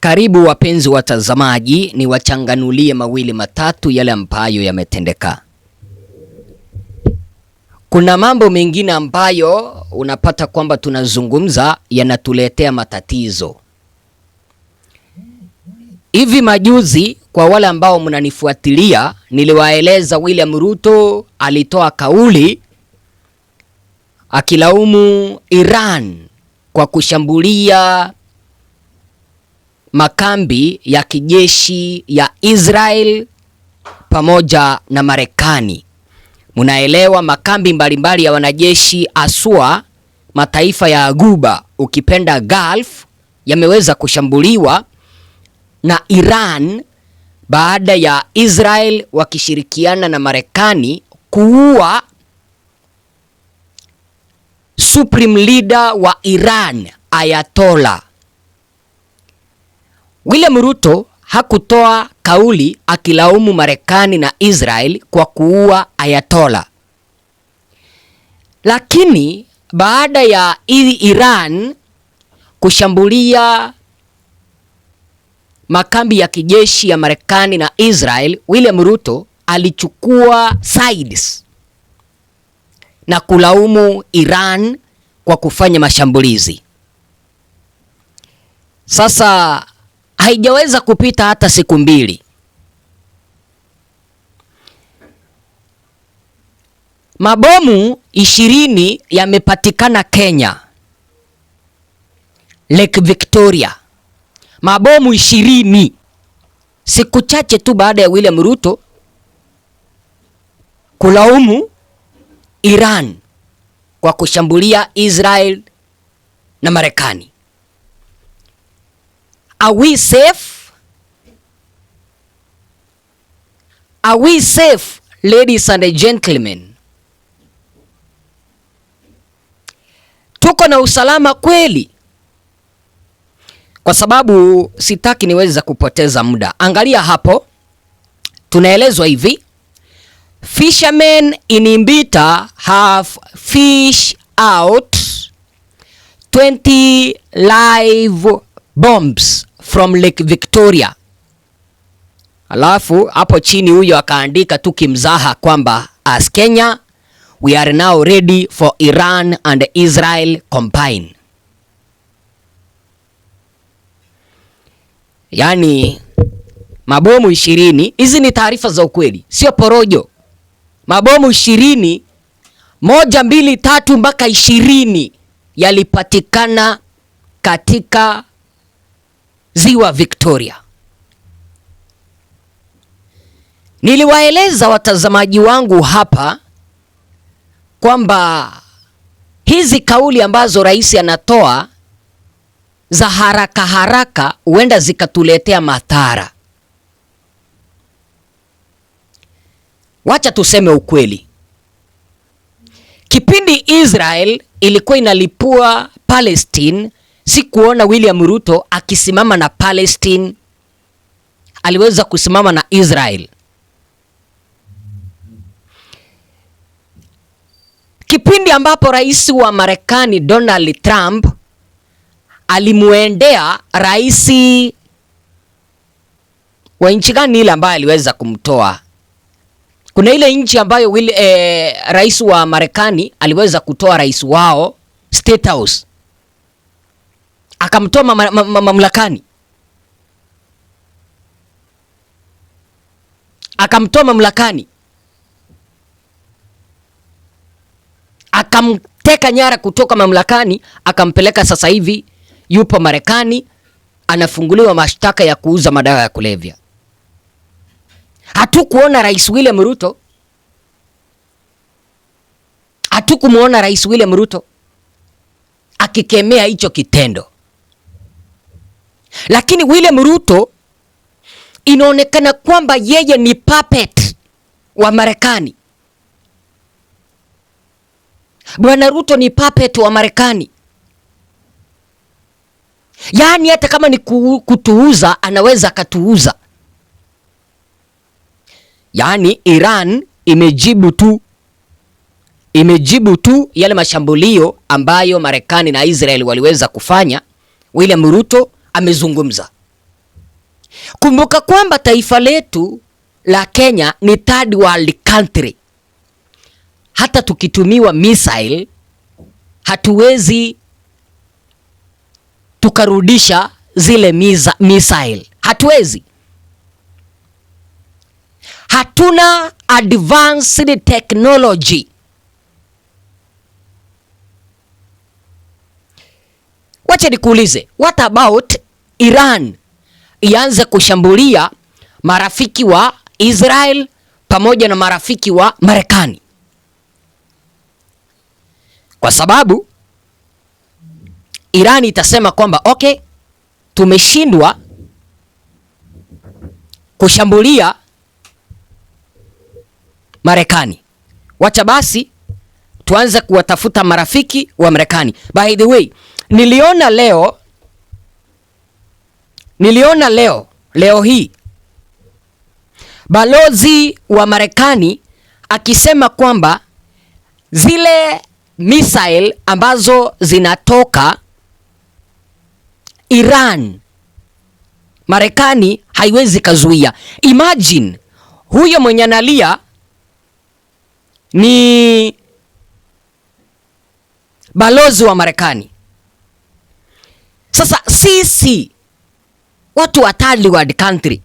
Karibu wapenzi watazamaji, ni wachanganulie mawili matatu yale ambayo yametendeka. Kuna mambo mengine ambayo unapata kwamba tunazungumza yanatuletea matatizo. Hivi majuzi, kwa wale ambao mnanifuatilia, niliwaeleza William Ruto alitoa kauli akilaumu Iran kwa kushambulia makambi ya kijeshi ya Israel pamoja na Marekani. Munaelewa makambi mbalimbali ya wanajeshi aswa mataifa ya Ghuba, ukipenda Gulf, yameweza kushambuliwa na Iran baada ya Israel wakishirikiana na Marekani kuua Supreme Leader wa Iran, Ayatollah. William Ruto hakutoa kauli akilaumu Marekani na Israel kwa kuua Ayatollah. Lakini baada ya Iran kushambulia makambi ya kijeshi ya Marekani na Israel, William Ruto alichukua sides na kulaumu Iran kwa kufanya mashambulizi. Sasa haijaweza kupita hata siku mbili, mabomu 20 yamepatikana Kenya, Lake Victoria. Mabomu 20 siku chache tu baada ya William Ruto kulaumu Iran kwa kushambulia Israel na Marekani. Are we safe? Are we safe, ladies and gentlemen? Tuko na usalama kweli? Kwa sababu sitaki niweza kupoteza muda. Angalia hapo, tunaelezwa hivi: fishermen in Imbita have fished out 20 live bombs from Lake Victoria. Alafu hapo chini huyo akaandika tu kimzaha kwamba as Kenya we are now ready for Iran and Israel combine. Yani mabomu 20, hizi ni taarifa za ukweli, sio porojo. Mabomu 20, 1, 2, 3 mpaka 20 yalipatikana katika Ziwa Victoria. Niliwaeleza watazamaji wangu hapa kwamba hizi kauli ambazo rais anatoa za haraka haraka huenda zikatuletea madhara. Wacha tuseme ukweli. Kipindi Israel ilikuwa inalipua Palestine, si kuona William Ruto akisimama na Palestine, aliweza kusimama na Israel. Kipindi ambapo rais wa Marekani Donald Trump alimuendea rais wa nchi gani ile ambaye aliweza kumtoa? Kuna ile nchi ambayo rais wa Marekani aliweza kutoa rais wao State House, akamtoa mamlakani, akamteka nyara kutoka mamlakani, akampeleka. Sasa hivi yupo Marekani, anafunguliwa mashtaka ya kuuza madawa ya kulevya. Hatukumuona Rais William Ruto akikemea hicho kitendo. Lakini William Ruto inaonekana kwamba yeye ni puppet wa Marekani. Bwana Ruto ni puppet wa Marekani. Yaani hata kama ni kutuuza, anaweza akatuuza. Yaani Iran imejibu tu yale mashambulio ambayo Marekani na Israel waliweza kufanya. William Ruto amezungumza. Kumbuka kwamba taifa letu la Kenya ni third world country. Hata tukitumiwa missile hatuwezi tukarudisha zile missile. Hatuwezi. Hatuna advanced technology. Wacha nikuulize, what about Iran ianze kushambulia marafiki wa Israel pamoja na marafiki wa Marekani? Kwa sababu Iran itasema kwamba okay, tumeshindwa kushambulia Marekani, wacha basi tuanze kuwatafuta marafiki wa Marekani. By the way, niliona leo hii balozi wa Marekani akisema kwamba zile missile ambazo zinatoka Iran, Marekani haiwezi kazuia. Imagine huyo mwenye analia ni balozi wa Marekani. Sasa sisi watu wa third world country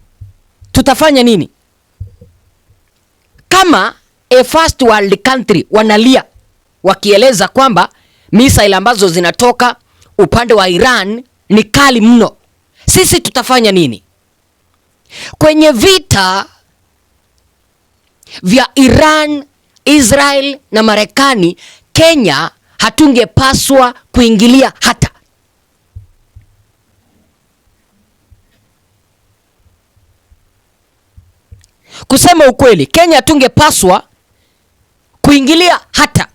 tutafanya nini? Kama a first world country wanalia wakieleza kwamba missile ambazo zinatoka upande wa Iran ni kali mno, sisi tutafanya nini? Kwenye vita vya Iran, Israel na Marekani, Kenya hatungepaswa kuingilia hata. Kusema ukweli, Kenya hatungepaswa kuingilia hata.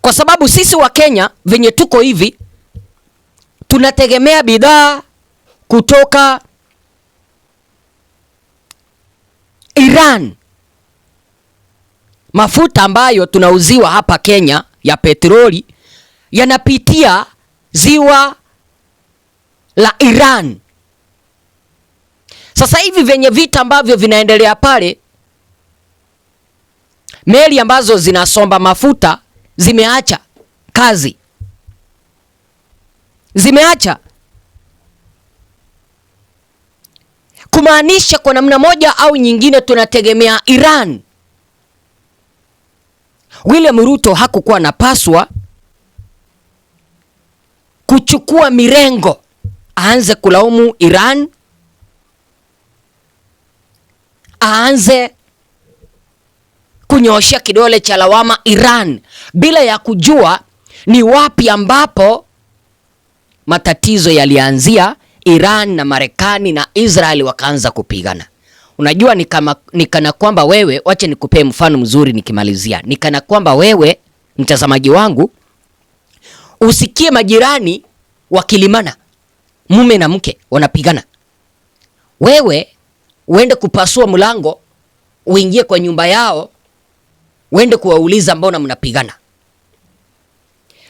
Kwa sababu sisi wa Kenya venye tuko hivi, tunategemea bidhaa kutoka Iran. Mafuta ambayo tunauziwa hapa Kenya ya petroli yanapitia ziwa la Iran. Sasa hivi venye vita ambavyo vinaendelea pale, meli ambazo zinasomba mafuta zimeacha kazi. Zimeacha. Kumaanisha kwa namna moja au nyingine tunategemea Iran. William Ruto hakukuwa anapaswa kuchukua mirengo aanze kulaumu Iran, aanze kunyoosha kidole cha lawama Iran bila ya kujua ni wapi ambapo matatizo yalianzia. Iran na Marekani na Israel wakaanza kupigana. Unajua ni kana kwamba wewe, wacha nikupee mfano mzuri nikimalizia. Ni kana kwamba wewe mtazamaji wangu usikie majirani wakilimana, mume na mke wanapigana. Wewe uende kupasua mlango, uingie kwa nyumba yao, uende kuwauliza mbona mnapigana.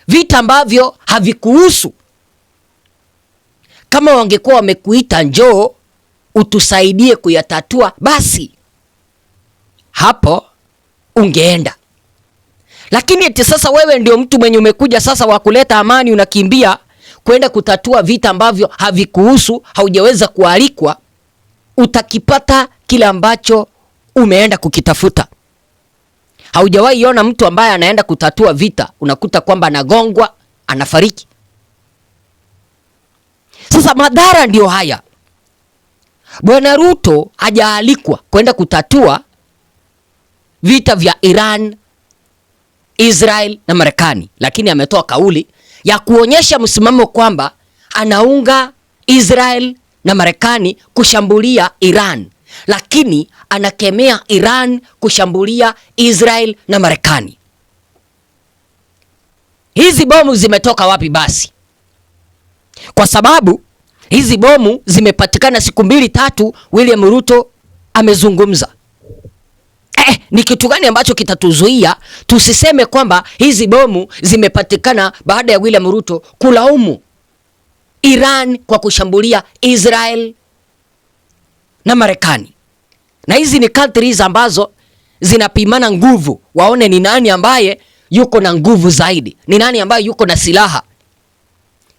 Vita ambavyo havikuhusu. Kama wangekuwa wamekuita njoo utusaidie kuyatatua, basi hapo ungeenda. Lakini eti sasa wewe ndio mtu mwenye umekuja sasa wa kuleta amani, unakimbia kwenda kutatua vita ambavyo havikuhusu, haujaweza kualikwa. Utakipata kile ambacho umeenda kukitafuta. Haujawahi ona mtu ambaye anaenda kutatua vita unakuta kwamba anagongwa, anafariki. Sasa madhara ndio haya. Bwana Ruto hajaalikwa kwenda kutatua vita vya Iran, Israel na Marekani, lakini ametoa kauli ya kuonyesha msimamo kwamba anaunga Israel na Marekani kushambulia Iran, lakini anakemea Iran kushambulia Israel na Marekani. Hizi bomu zimetoka wapi basi? Kwa sababu hizi bomu zimepatikana siku 2-3 William Ruto amezungumza. Ni kitu gani ambacho kitatuzuia tusiseme kwamba hizi bomu zimepatikana baada ya William Ruto kulaumu Iran kwa kushambulia Israel na Marekani. Na hizi ni countries ambazo zinapimana nguvu, waone ni nani ambaye yuko na nguvu zaidi, ni nani ambaye yuko na silaha.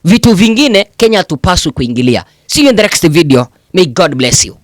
Vitu vingine Kenya tupaswi kuingilia. See you in the next video. May God bless you.